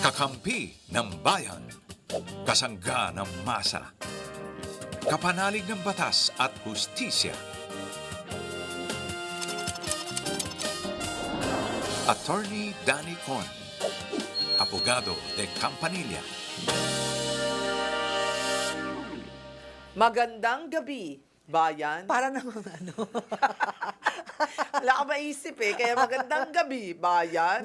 Kakampi ng bayan. Kasangga ng masa. Kapanalig ng batas at hustisya. Attorney Danny Con. Abogado de Campanilla. Magandang gabi, bayan. Para namang ano. Wala ka maisip eh, kaya magandang gabi, bayan.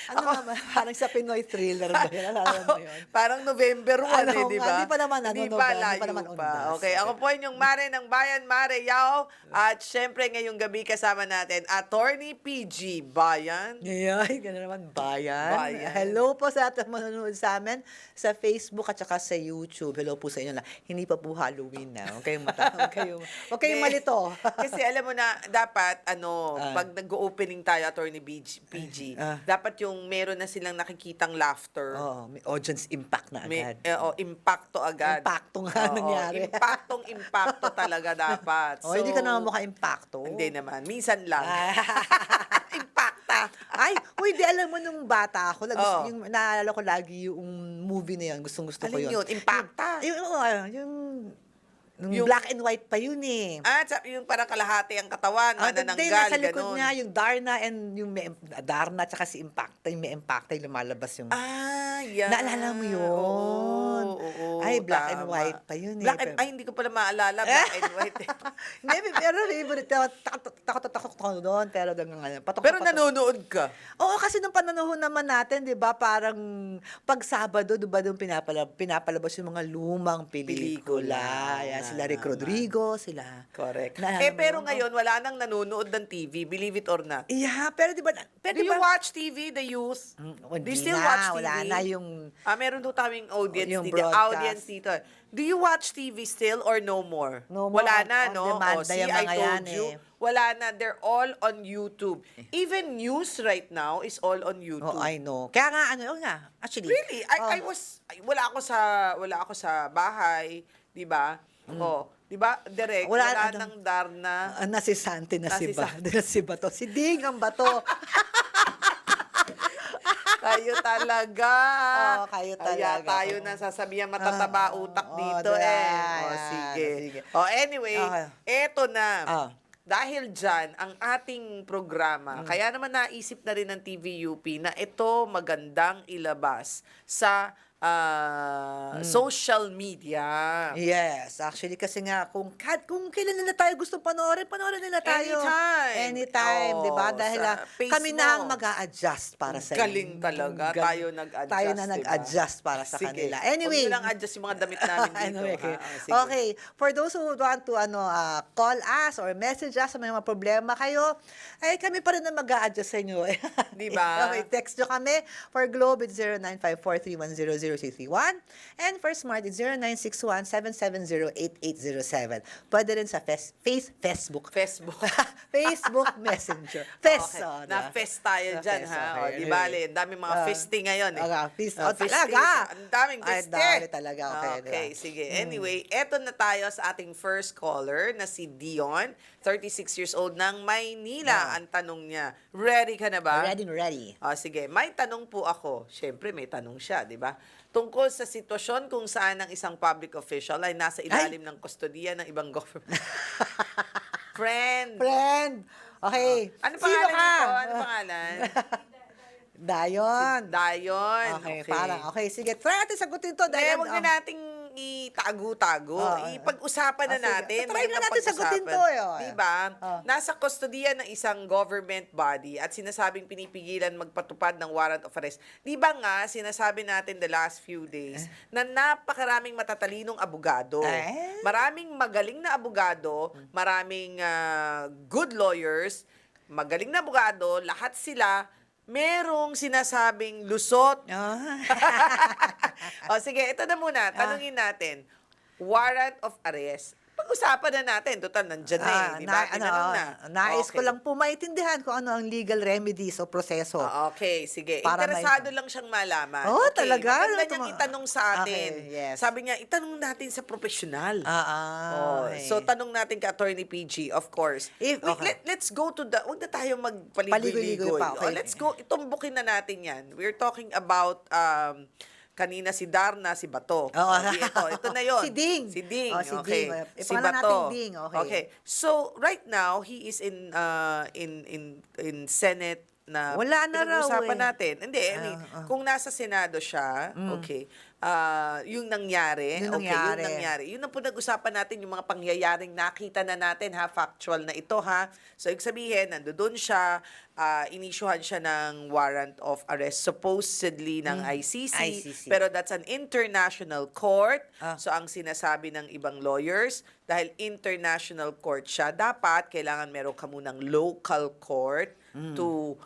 Ano naman, parang sa Pinoy thriller ba yun? Alam mo yun? Parang November 1 Ano eh, di ba? nga, di pa naman, ano, Di November, pa, di pa layo naman pa. undas. Okay, ako po yung Mare ng Bayan, Mare Yao. At syempre ngayong gabi kasama natin, Attorney PG, bayan. Ngayon, gano'n naman, bayan. Bayan. Hello po sa ating manonood sa amin sa Facebook at saka sa YouTube. Hello po sa inyo na. Hindi pa po Halloween na. Huwag kayong huwag kayong malito. Kasi alam mo na, dapat, pag nag-opening tayo, Attorney PG, dapat yung meron na silang nakikitang laughter. Oo, may audience impact na May, agad. impacto agad. Impacto nga nangyari. Impacto talaga dapat. Oh, hindi ka naman mukha impacto. Hindi naman. Minsan lang. Impacta. Ay, uy, di alam mo nung bata ako, Oo. yung naalala ko lagi yung movie na yun. Gustong-gusto ko Alin yun. yun? Impacta? Yung Yung- black and white pa yun eh. Yung parang kalahati ang katawan, Hindi, manananggal, nasa likod ganun. niya, yung Darna and yung Darna tsaka si Impacta, yung may Impacta, yung lumalabas yung... Yan. Naalala mo yun? Oo, Ay, black and tama. white pa yun eh. Hindi ko pala maalala, black and white. Hindi, pero favorite, takot ako doon, pero patok. Pero nanonood ka. Oo, kasi nung pananahon naman natin, 'di ba, parang pag Sabado, 'di ba, doon pinapalabas yung mga lumang pelikula. Yan, sila Rick Tama. Rodrigo, sila. Correct. Naalala mo Pero yun? ngayon, wala nang nanonood ng TV, believe it or not. Yeah, pero 'di ba, Do you watch TV, the youth? Do you still watch TV? Wala na yung Meron po kaming audience Yung dito. broadcast. Audience dito. Do you watch TV still or no more? No more. Wala na, On no? demand na See, yung I mga told yan, you. eh. Wala na. They're all on YouTube. Even news right now is all on YouTube. Oh, I know. Kaya nga, actually. Really? Wala ako sa bahay, 'di ba? Oh, 'di ba? Direct wala nang Darna. Nasisante na si Nasisante. Ba. Si Bato. Si Ding ang Bato. Kayo talaga. Kayo Kaya talaga. tayo na sasabihan matataba utak dito sige. Anyway, Okay. eto na. Ah. Dahil dyan, ang ating programa, kaya naman naisip na rin ng TVUP na ito magandang ilabas sa social media. Yes, actually kasi nga kung kailan nila tayo gusto panoorin nila tayo. Anytime, Oo, 'di ba? Dahil sa pace kami na ang mo. mag-a-adjust para sa Galing talaga. Tayo nag-adjust, Tayo na diba? nag-adjust para sa Sige. kanila. Anyway, Huwag nyo lang adjust yung mga damit namin dito. Anyway, okay. Sige. Okay, for those who want to call us or message us sa may mga problema kayo, ay kami pa rin na mag-a-adjust sa inyo. Di ba? Okay, text nyo kami. For Globe, it's 0954310031. And for Smart, it's 0961-770-8807. Pwede rin sa Facebook. Facebook. Facebook Messenger. Okay. Oh, Na-fest tayo dyan, Na-fest, ha? okay. Di bale, daming mga festing ngayon, eh. Feast. Festing. Talaga. Ang daming Ay, feste. dami talaga. Okay, Okay, diba? sige. Anyway, eto na tayo sa ating first caller na si Dion, 36 years old ng Maynila. Ang tanong niya, ready ka na ba? Ready. Sige, may tanong po ako. Siyempre, may tanong siya, di ba? Tungkol sa sitwasyon kung saan ang isang public official ay nasa ilalim ng kustodiya ng ibang government. Friend. Okay. Ano Sino pangalan ka? nito? Ano pangalan? Dayon. Dayon. Okay, parang, okay, sige. Try natin sagutin to. Kaya Dahil, huwag na nating itago-tago. Ipag-usapan na sige. natin. Try na Magandang natin sagutin pag-usapan. to, eh. Diba? Oh. Nasa kustodiya ng isang government body at sinasabing pinipigilan magpatupad ng warrant of arrest. Diba nga, sinasabi natin the last few days na napakaraming matatalinong abogado. Maraming magaling na abogado, maraming good lawyers, magaling na abogado, lahat sila merong sinasabing lusot. Sige, ito na muna. Tanungin natin. Warrant of arrest. pag-usapan na natin. Total, nandyan na eh. Di ba? Tinanong na. Nais ko Okay. lang po maintindihan kung ano ang legal remedies o proseso. Okay, sige. Para Interesado lang siyang malaman. Oh, Okay, talaga? maganda Ano niyang to? itanong sa atin. Okay, yes. Sabi niya, itanong natin sa profesional. Okay. So, tanong natin kay Attorney PG, of course. If- Wait, okay. let's go to the, huwag na tayo Paligoy-ligoy magpaligoy-ligoy. pa, okay. Let's go, itumbok na natin yan. We're talking about, kanina si Darna, si Bato. Oo. Ito na yon. Si Ding. Si Ding, Oh, si okay. Ding. Si Ipangalan Bato. natin Ding, okay. So, right now, he is in Senate na Wala na raw pinag-usapan eh. natin. Hindi, I mean, kung nasa Senado siya, okay, yung nangyari, Yung nangyari. Yun ang pinag-usapan natin, yung mga pangyayaring nakita na natin, ha, factual na ito, ha. So, ibig sabihin, nandoon siya, inisyuhan siya ng warrant of arrest, supposedly ng ICC, pero that's an international court. So, ang sinasabi ng ibang lawyers, dahil international court siya, dapat kailangan meron ka munang local court to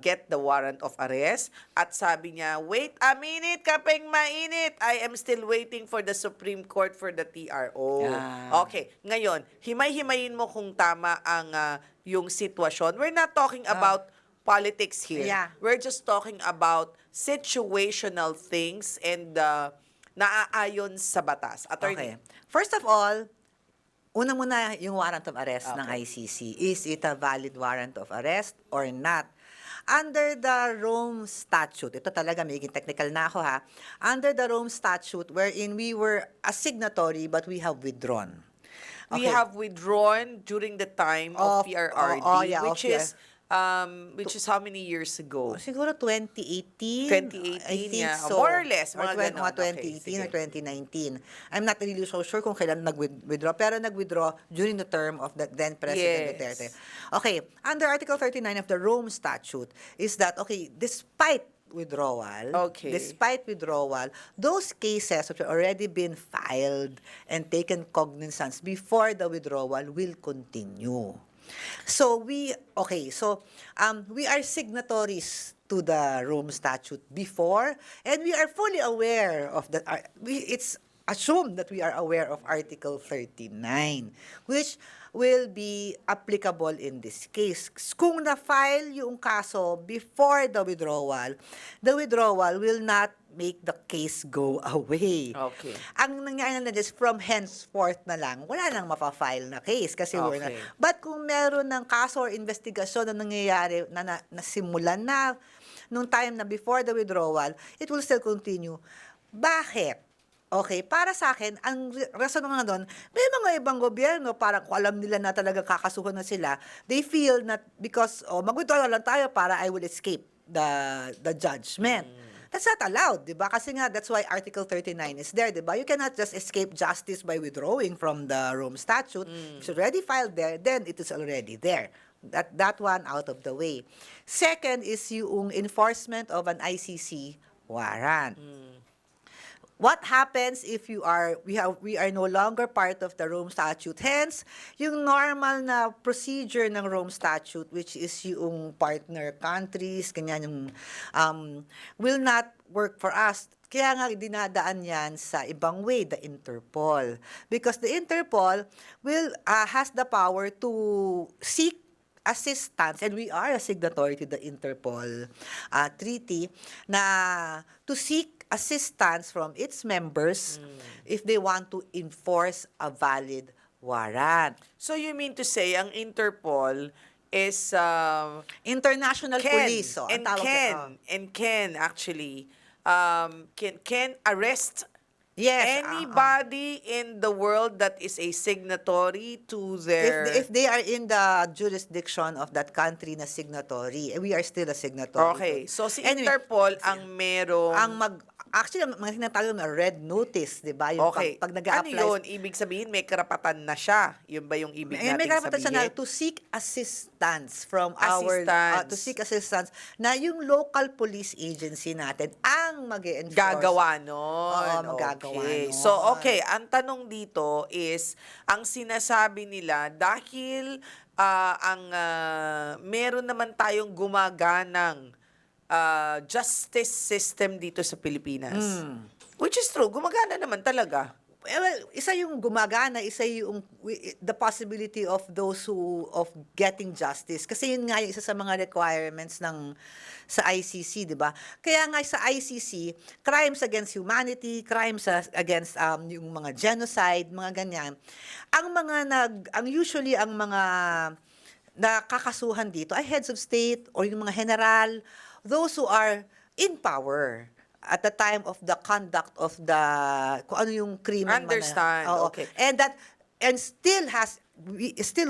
get the warrant of arrest. At sabi niya, wait a minute, kapeng mainit. I am still waiting for the Supreme Court for the TRO. Okay, ngayon, himay-himayin mo kung tama ang yung sitwasyon. We're not talking about politics here. Yeah. We're just talking about situational things and naaayon sa batas. Okay. Attorney. First of all, una muna yung warrant of arrest ng Okay. ICC. Is it a valid warrant of arrest or not? Under the Rome Statute, ito talaga, magiging technical na ako ha. Under the Rome Statute, wherein we were a signatory but we have withdrawn. We have withdrawn during the time of PRRD, yeah, which of is how many years ago? Siguro 2018. 2018, I think yeah. so. More or less, mga ganon. Mga Okay, 2018 or sige. 2019. I'm not really so sure kung kailan nag-withdraw, pero nag-withdraw during the term of the then President Yes. Duterte. Okay, under Article 39 of the Rome Statute is that, okay, despite withdrawal, those cases which have already been filed and taken cognizance before the withdrawal will continue. So we are signatories to the Rome Statute before, and we are fully aware of that. It's assumed that we are aware of Article 39, which will be applicable in this case. Kung na-file yung kaso before the withdrawal will not make the case go away. Okay. Ang nangyayari na just from henceforth na lang, wala nang mapafile na case kasi we're not. Okay. But kung meron ng kaso or investigasyon na nangyayari na nasimulan na nung time na before the withdrawal, it will still continue. Bakit? Okay, para sa akin, ang rason nga doon, may mga ibang gobyerno, parang kung alam nila na talaga kakasuhan na sila, they feel that because, mag-withdraw lang tayo para I will escape the judgment. That's not allowed, di ba? Kasi nga, that's why Article 39 is there, di ba? You cannot just escape justice by withdrawing from the Rome Statute. If it's already filed there, then it is already there. That one out of the way. Second is yung enforcement of an ICC warrant. What happens if we are no longer part of the Rome Statute? Hence, yung normal na procedure ng Rome Statute, which is yung partner countries, ganyan yung, will not work for us. Kaya nga dinadaan yan sa ibang way, the Interpol. Because the Interpol has the power to seek assistance, and we are a signatory to the Interpol treaty, na to seek assistance from its members if they want to enforce a valid warrant. So you mean to say, ang Interpol is International police. So, ang tawag can actually can arrest yes, anybody in the world that is a signatory to their... if they are in the jurisdiction of that country na signatory, we are still a signatory. Okay, so si Anyway, Interpol ang merong... Actually, ang mga tinatawag na red notice, di ba? Yung Okay, pag ano nag-a-apply. yun? Ibig sabihin, may karapatan na siya. Yun ba yung ibig nating May karapatan siya na sabihin? to seek assistance from Assistance. to seek assistance na yung local police agency natin ang mag-enforce. Gagawa nun. Oo, magagawa Okay. nun. So, okay. Ang tanong dito is, ang sinasabi nila, dahil meron naman tayong gumaganang justice system dito sa Pilipinas. Which is true. Gumagana naman talaga. Well, isa yung gumagana, isa yung the possibility of those of getting justice. Kasi yun nga yung isa sa mga requirements sa ICC, di ba? Kaya nga sa ICC, crimes against humanity, crimes against yung mga genocide, mga ganyan. Usually ang mga nakakasuhan dito ay heads of state or yung mga general, those who are in power at the time of the conduct of the kung ano yung krimen Understand, Oo. okay. And still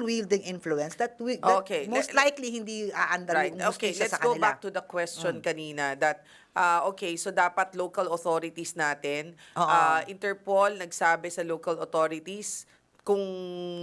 wielding influence that Okay, most likely hindi aandar Right. yung Okay, justisya let's sa go kanila. back to the question kanina that okay, so dapat local authorities natin, Oo. Interpol nagsabi sa local authorities kung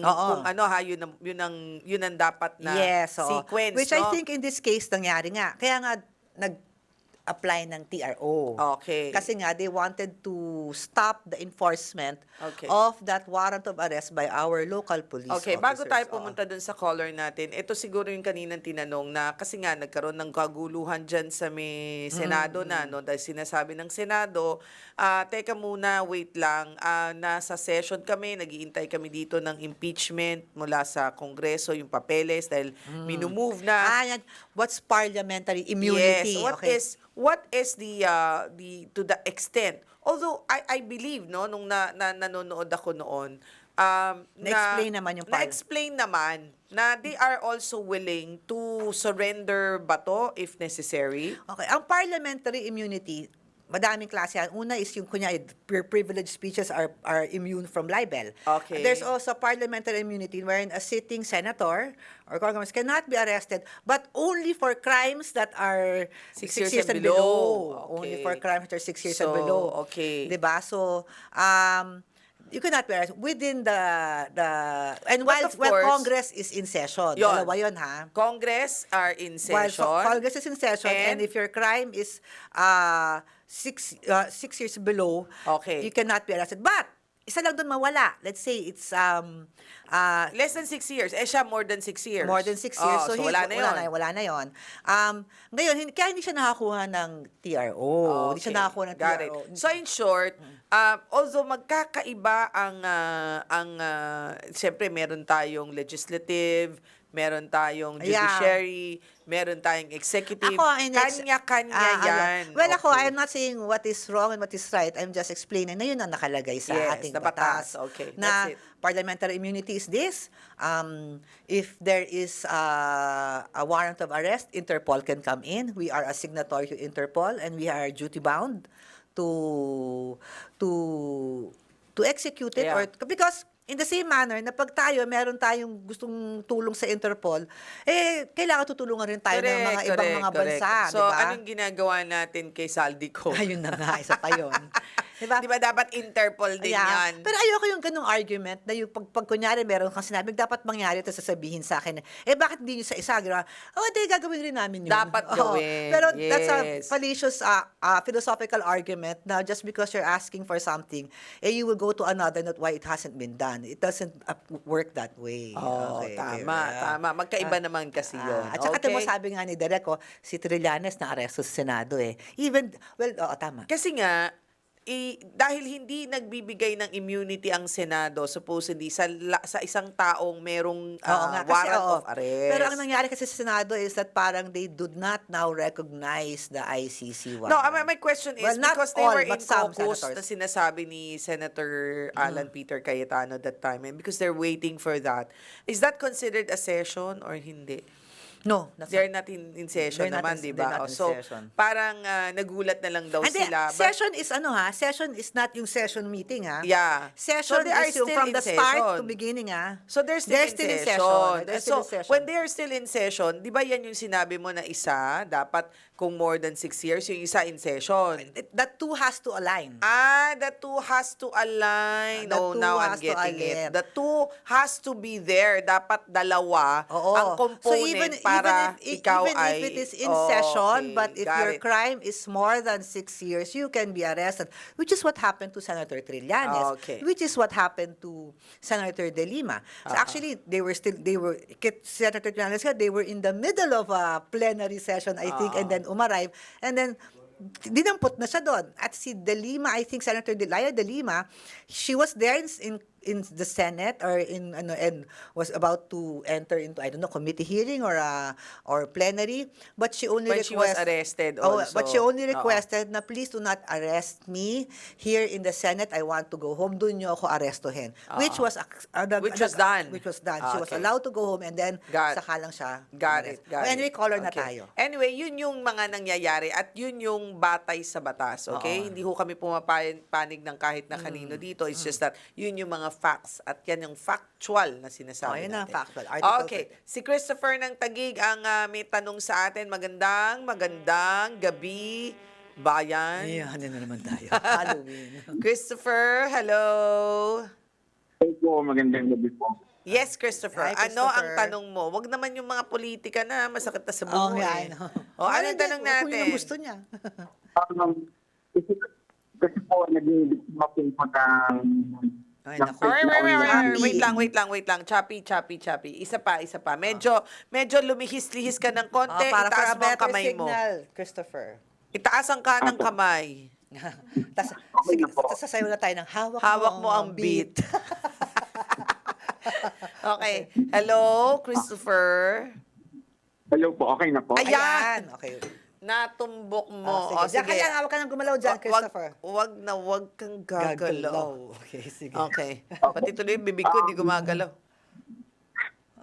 Oo. yun ang dapat na Yes, oo. sequence, Which no? I think in this case nangyari nga. Kaya nga nag-apply ng TRO. Okay. Kasi nga they wanted to stop the enforcement Okay. of that warrant of arrest by our local police Okay, officers. bago tayo Oo. pumunta dun sa caller natin, ito siguro yung kaninang tinanong na kasi nga nagkaroon ng kaguluhan dyan sa may Senado na, no? Dahil sinasabi ng Senado, teka muna, wait lang, nasa session kami, nag-iintay kami dito ng impeachment mula sa Kongreso, yung papeles, dahil minumove na. Yan. What's parliamentary immunity? Yes, Okay. what is the to the extent? Although I believe nung nanonood ako noon, Na-explain naman yung na-explain naman na they are also willing to surrender bato if necessary. Okay, ang parliamentary immunity, madaming klase yan. Una is yung kunya privileged speeches are immune from libel. Okay. There's also parliamentary immunity wherein a sitting senator or congressman cannot be arrested but only for crimes that are 6 years and below. Only Okay. for crimes that are 6 years and So, below. okay. 'Di ba? So, you cannot be arrested within the and But of while course, Congress is in session. Yun. Dalawa yun, ha? Congress are in While session. Congress is in session, and if your crime is 6 years below, Okay. you cannot be arrested. But isa lang doon mawala. Let's say it's Less than 6 years. Siya more than 6 years. more than 6 years. So wala na yun. Wala na yun. Ngayon, kaya hindi siya nakakuha ng TRO. Hindi siya nakakuha ng Got it. TRO. So in short, although magkakaiba siyempre meron tayong legislative, meron tayong judiciary, meron tayong executive. Ako, Kanya-kanya yan. Well, ako, Okay. I'm not saying what is wrong and what is right. I'm just explaining na yun ang nakalagay sa Yes, ating na batas. batas. Okay, Na that's it. parliamentary immunity is this. If there is a warrant of arrest, Interpol can come in. We are a signatory to Interpol and we are duty-bound to execute it. Yeah. Because in the same manner na pag meron tayong gustong tulong sa Interpol, kailangan tutulungan rin tayo ng mga ibang mga bansa, So, di ba? anong ginagawa natin kay Saldico? Ayun na nga, isa pa yun. Diba? Di ba dapat Interpol din Yeah. yan? Pero ayoko yung ganung argument na yung pag kunyari meron kang sinabi, dapat mangyari ito sasabihin sa akin, bakit hindi nyo sa isa? Ginawa? Di, gagawin rin namin yun. Dapat Oo. gawin. Pero that's a Yes. fallacious philosophical argument na just because you're asking for something, you will go to another, not why it hasn't been done. It doesn't work that way. Oh, Okay, tama, diba? tama. Magkaiba naman kasi yun. At saka Okay? sabi nga ni Derek, si Trillanes na aresto sa Senado tama. Kasi nga, dahil hindi nagbibigay ng immunity ang Senado, supposedly, sa isang taong merong Oo nga, kasi, warrant oo. of arrest. Pero ang nangyari kasi sa Senado is that parang they do not now recognize the ICC warrant. No, my question is, Well, not because they all, were in but some caucus senators. na sinasabi ni Senator Alan Peter Cayetano that time, and because they're waiting for that, is that considered a session or hindi? No, that's They're not in session They're not naman, in- di they're ba? not in So, session. parang nagulat na lang daw Hindi, sila. session is session is not yung session meeting, ha? Yeah. Session So, they are is yung still from in the start session. to beginning, ha? So they're still, in session. They're still in So session. when they are still in session, di ba yan yung sinabi mo na isa, dapat kung more than 6 years, yung isa in session. The two has to align. The two has to align. The two Now has I'm to getting align. it. The two has to be there. Dapat dalawa Oo. ang component para ikaw even ay... if it is in session, okay, but if got your it. crime is more than 6 years, you can be arrested. Which is what happened to Senator Trillanes. Okay. Which is what happened to Senator De Lima. So actually, Senator Trillanes, they were in the middle of a plenary session, I think, and then umarrive. And then, dinampot na siya doon. At si De Lima, I think Senator Delia De Lima, she was there in the Senate or and was about to enter into, I don't know, committee hearing or plenary, but she only When she was arrested also. but she only Oo. requested na please do not arrest me here in the Senate. I want to go home. Doon niyo ako arestuhin. Which was Which was done. Which was done. She was Okay. allowed to go home and then Got- saka lang siya. Got umalis. it, got Anyway, it. caller na Okay. tayo. Anyway, yun yung mga nangyayari at yun yung batay sa batas, okay? Oo. Hindi ho kami pumapanig ng kahit na kanino dito. It's just that yun yung mga facts at yan yung factual na sinasabi Yun ang natin. factual. Article Okay. Si Christopher ng Taguig ang may tanong sa atin. Magandang gabi, bayan. Ayan, na naman tayo. Halloween. Christopher, hello. Thank you. Magandang gabi po. Yes, Christopher. Hi, Ano ang Christopher. tanong mo? Wag naman yung mga politika na masakit na sa Oo buhay. nga, I know. O, anong Hindi, tanong kung yun natin? ang gusto niya. Kasi po, naging biktima po ng Ay, ng naku. fake na online. Wait lang. Choppy. Isa pa. Medyo lumihis-lihis ka ng konti. Para for Itaas a mo ang better kamay mo. signal, Christopher. Itaas ang kanang kamay. Sige, na po. sasayaw na tayo ng Hawak mo ang beat. Okay. Hello, Christopher. Hello po, okay na po. Ay, Ayan. Okay. Natumbok mo. Oh, sige. Diyan ka lang, hawak ka ng gumalaw dyan, Christopher. Wag kang gagalaw. Okay, sige. Okay. Pati tuloy yung bibig ko, hindi gumagalaw.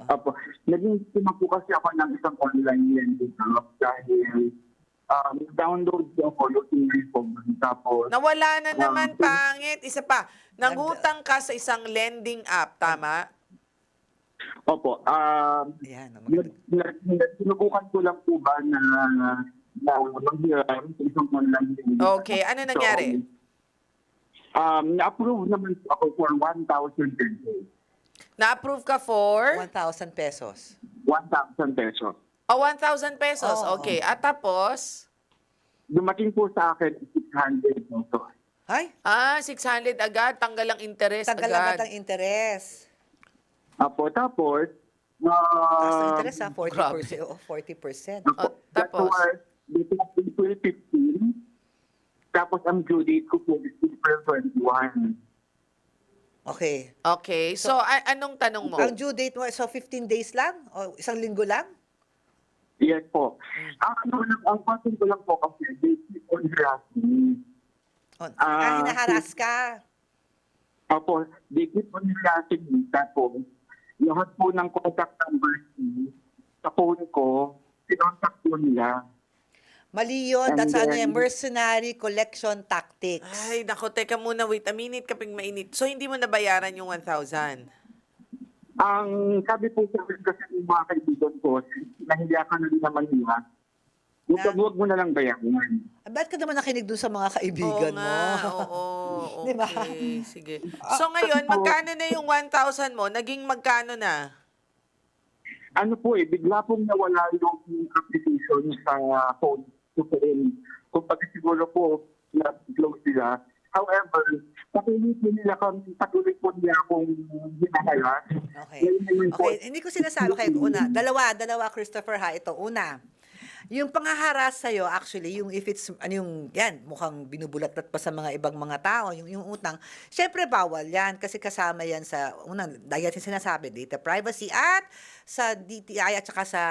Opo. Naging biktima po kasi ako ng isang online lending app dahil download ko ako yung reform. Tapos, Nawala na naman, pangit. Isa pa, nangutang ka sa isang lending app, tama? opo, Ayan. Maganda. sinubukan ko lang po ba na manghiram sa isang online lending app. Okay, ano nangyari? Na-approve naman po ako for 1,000 pesos. Na-approve ka for 1,000 pesos. 1,000 pesos. 1,000 pesos. Oo. Okay, at tapos, Dumating po sa akin 600 pesos. Ay, 600 agad, tanggal ang interest tagal agad agad. ang interes. Apo, tapos, Taas ng interes ha, 40%. grabe. Oo, 40%. Oh, tapos? That was April 15. Tapos ang due date ko po is April 21. Okay. Okay, so, anong tanong mo? Ang due date mo, so 15 days lang? O isang linggo lang? Yes po. Ang question ko lang po kasi, they keep on harassing me. Hinaharas ka. Apo, they keep on harassing me. Tapos, lahat po ng contact numbers ko, sa phone ko, sinontak po nila. Mali yun. And That's then- mercenary collection tactics. Ay, nako, teka muna, wait a minute, kaping mainit. So, hindi mo nabayaran yung 1,000? Ang sabi po sa akin kasi ng mga kaibigan ko, nahiya ka na rin naman nila. Huwag mo na lang bayaran. Ba't ka naman nakinig dun sa mga kaibigan Oo mo? nga, oo. Di ba? Okay, sige. So, ngayon, magkano na yung 1,000 mo? Naging magkano na? Ano po bigla pong nawala yung application sa phone ko pa rin. Kung pag siguro po, na-close sila. However, patuloy po nila akong hinahalas. Okay. Okay, hindi ko sinasabi kayo. Una, dalawa, Christopher ha. Ito, una. Yung panghaharas sa'yo, actually, yung if it's, yan, mukhang binubulat-lat pa sa mga ibang mga tao, yung utang, syempre bawal yan kasi kasama yan sa, unang, dahil yung sinasabi, data privacy at sa DTI at saka sa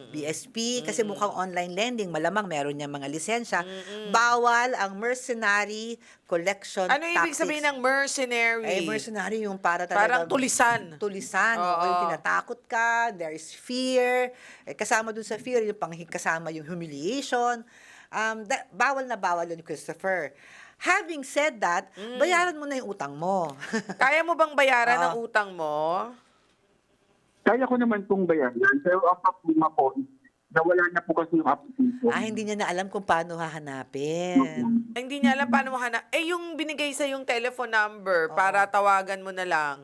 BSP, kasi mukhang online lending, malamang meron niya mga lisensya. Bawal ang mercenary collection Ano ibig tactics. sabihin ng mercenary? Eh, mercenary yung para Parang talaga. tulisan. Tulisan. Oo. O yung tinatakot ka, there is fear. Eh, kasama dun sa fear, yung kasama yung humiliation. Bawal na bawal yun, Christopher. Having said that, bayaran mo na yung utang mo. Kaya mo bang bayaran Oo. ang utang mo? Kaya ko naman pong bayaran. Pero ang problema po, nawala na po kasi yung application. Hindi niya na alam kung paano hahanapin. Ay, hindi niya alam paano mahanap. Yung binigay sa yung telephone number para tawagan mo na lang.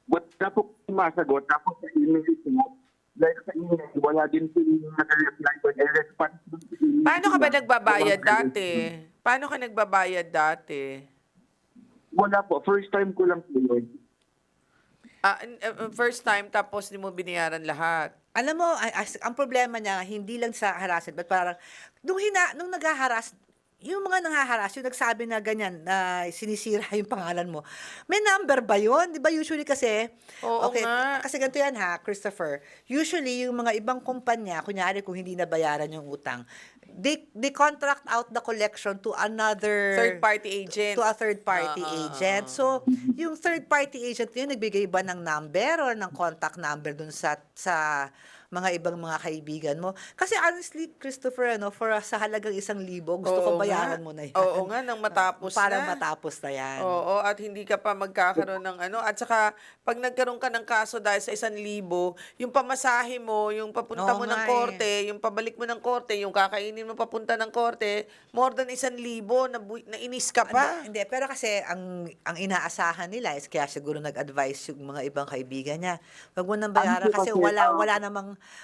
Wala po masagot. Tapos sa email ko, dahil sa email, wala din po yung nag-reply ko. Response dun sa email Paano ka ba nila. nagbabayad Walang dati? Paano ka nagbabayad dati? Wala po. First time ko lang po yun. First time tapos hindi mo binayaran lahat. Alam mo, ang problema niya, hindi lang sa harassment, but parang, nung nag-haras, yung mga nanghaharas, yung nagsabi na ganyan, na sinisira yung pangalan mo, may number ba yun? Di ba usually kasi, Oo nga. kasi ganito yan ha, Christopher, usually yung mga ibang kumpanya, kunyari kung hindi nabayaran yung utang, they contract out the collection to another Third-party agent. to a third-party agent. So, yung third-party agent yun, nagbigay ba ng number or ng contact number dun sa mga ibang mga kaibigan mo? Kasi honestly, Christopher, sa halagang 1,000, gusto ko Oo bayaran nga. mo na yan. Oo nga, nang matapos Para na. matapos na yan. Oo, at hindi ka pa magkakaroon ng ano. At saka, pag nagkaroon ka ng kaso dahil sa 1,000, yung pamasahe mo, yung papunta Oo mo ng nga korte, yung pabalik mo ng korte, yung kakainin mo papunta ng korte, more than 1,000 na inis ka pa. Hindi, pero kasi ang inaasahan nila is kaya siguro nag-advise yung mga ibang kaibigan niya. Wag mo nang bayaran kasi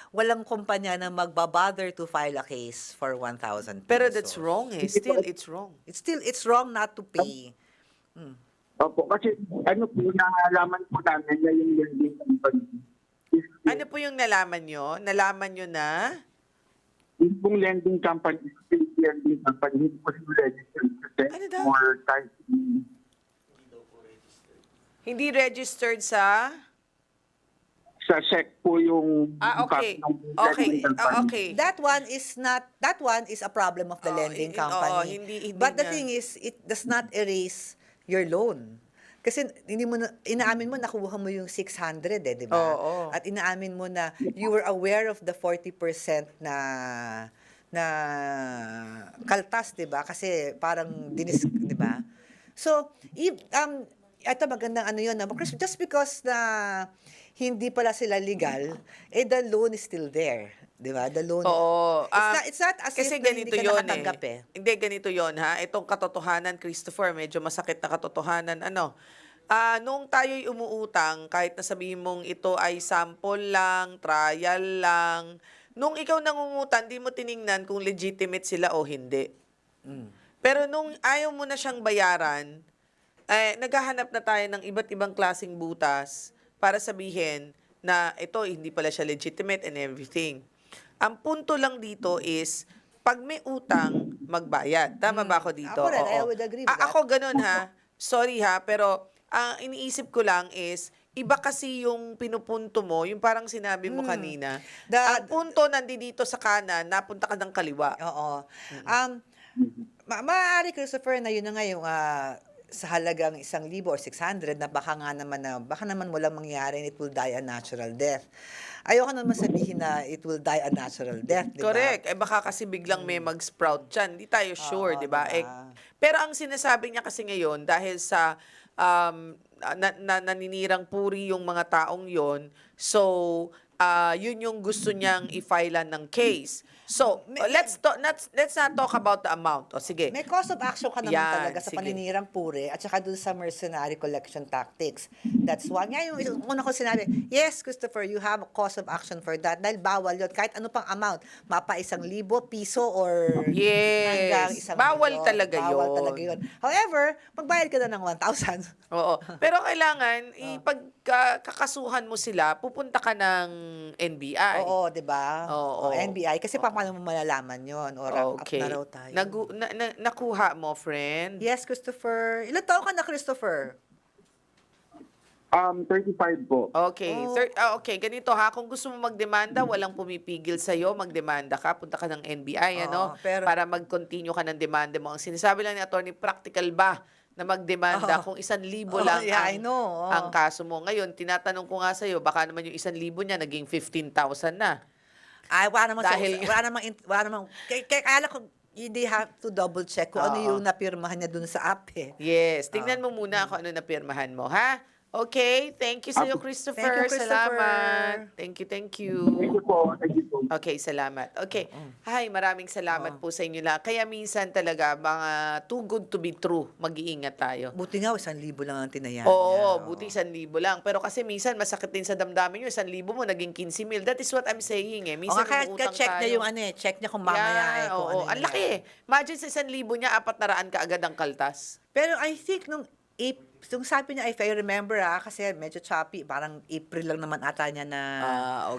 walang kumpanya na magbabother to file a case for 1,000 pesos. Pero that's wrong eh. Still, it's wrong. It's wrong not to pay. Opo, kasi nalaman po namin na yung lending company. Ano po yung nalaman nyo? Nalaman nyo na? Yung pong lending company, state lending company, hindi po sila registered kasi Ano daw? more time. Hindi registered sa... Sa SEC po yung okay. ng Okay. lending company. Okay. That one is a problem of the lending company. hindi But the niya. thing is, it does not erase your loan. Kasi inaamin mo, nakuha mo yung 600 di ba? Oo. At inaamin mo na you were aware of the 40% na kaltas, di ba? Kasi parang di ba? So, ito magandang ano yun, just because na hindi pala sila legal, the loan is still there. Di ba? The loan. Oo. It's not as Kasi if na ganito hindi ka yun nakatanggap Hindi, ganito yun ha. Itong katotohanan, Christopher, medyo masakit na katotohanan. Noong tayo'y umuutang, kahit na sabihin mong ito ay sample lang, trial lang, nung ikaw nangungutang, di mo tiningnan kung legitimate sila o hindi. Pero nung ayaw mo na siyang bayaran, naghahanap na tayo ng iba't ibang klaseng butas para sabihin na ito, hindi pala siya legitimate and everything. Ang punto lang dito is, pag may utang, magbayad. Tama ba ako dito? Ako rin, I Oo. would agree with that. Ako ganun ha. Sorry ha, pero ang iniisip ko lang is, iba kasi yung pinupunto mo, yung parang sinabi mo kanina. Ang punto nandito sa kanan, napunta ka ng kaliwa. Oo. Maaari, Christopher, na yun na nga yung sa halagang 1,000 or 600 na baka naman walang mangyari and it will die a natural death. Ayoko naman sabihin na it will die a natural death, di ba? Correct. Baka kasi biglang may mag-sprout dyan. Hindi tayo sure, di ba? diba? Pero ang sinasabi niya kasi ngayon, dahil sa naninirang puri yung mga taong yon, so yun yung gusto niyang i-filean ng case. So, let's not talk about the amount. O sige. May cause of action ka naman Yan, talaga sa sige. paninirang pure at saka dun sa mercenary collection tactics. That's why. Nga yung una ko sinabi, yes, Christopher, you have a cause of action for that dahil bawal yun. Kahit ano pang amount, mapa 1,000 piso or hanggang Yes. 1 Bawal milyon. talaga Bawal yun. talaga yun. However, magbayad ka na ng 1,000. Oo. Pero kailangan, ipagkakasuhan mo sila, pupunta ka ng NBI. Oo, di ba? Oo. NBI. Kasi paano mo malalaman yun? O wrap up Okay. na raw tayo. Nakuha mo, friend? Yes, Christopher. Ilan taon ka na, Christopher? 35 po. Okay. Okay, ganito ha. Kung gusto mo magdemanda, walang pumipigil sa'yo, magdemanda ka, punta ka ng NBI, para mag-continue ka ng demanda mo. Ang sinasabi lang ni attorney, practical ba na magdemanda kung 1,000 lang yeah, I know. ang kaso mo? Ngayon, tinatanong ko nga sa'yo, baka naman yung 1,000 niya naging 15,000 na. Ay, wala namang, Dahil- wala namang, kaya lang kung they have to double check kung ano Oo. yung napirmahan niya dun sa app eh. Yes. Tingnan mo muna kung ano napirmahan mo, ha? Okay. Thank you sa'yo, Christopher. Thank you, Christopher. Salamat. Thank you. Thank you po. Thank you po. Okay, salamat. Okay. Hi, maraming salamat po sa inyo lahat. Kaya minsan talaga, mga too good to be true, mag-iingat tayo. Buti nga, 1,000 lang ang tinayan Oo, niya. buti 1,000 lang. Pero kasi minsan, masakit din sa damdamin nyo, 1,000 mo, naging 15,000. That is what I'm saying eh. O Minsan, nga, kaya umuutang check tayo. niya yung check niya kung mamaya kung oo. ano Ang laki eh. Imagine sa 1,000 niya, 400 ka agad ang kaltas. Pero I think nung Yung sabi niya, if I remember kasi medyo choppy, parang April lang naman ata niya na...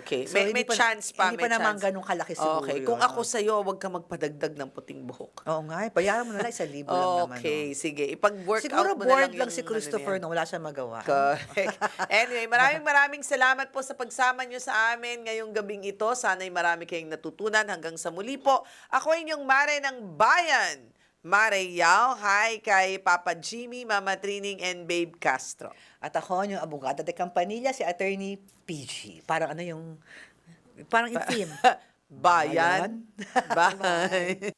Okay. So, may hindi pa- chance pa. Hindi may pa naman chance. ganun kalaki siguro Okay. yun. Kung ako sa'yo, wag ka magpadagdag ng puting buhok. Oo nga, bayaran mo na lang, 1,000 lang naman. Okay, no? sige. Ipag-work Siguro out mo na bored lang lang yung si Christopher ano niya. nung wala siya magawa. Correct. Anyway, maraming salamat po sa pagsama nyo sa amin ngayong gabing ito. Sana'y marami kayong natutunan. Hanggang sa muli po. Ako inyong Mare ng Bayan. Mare Yao. Hi kay Papa Jimmy, Mama Trining, and Babe Castro. At ako, yung abogada de Campanilla, si Attorney PG. Parang parang in theme. Bayan. Bye.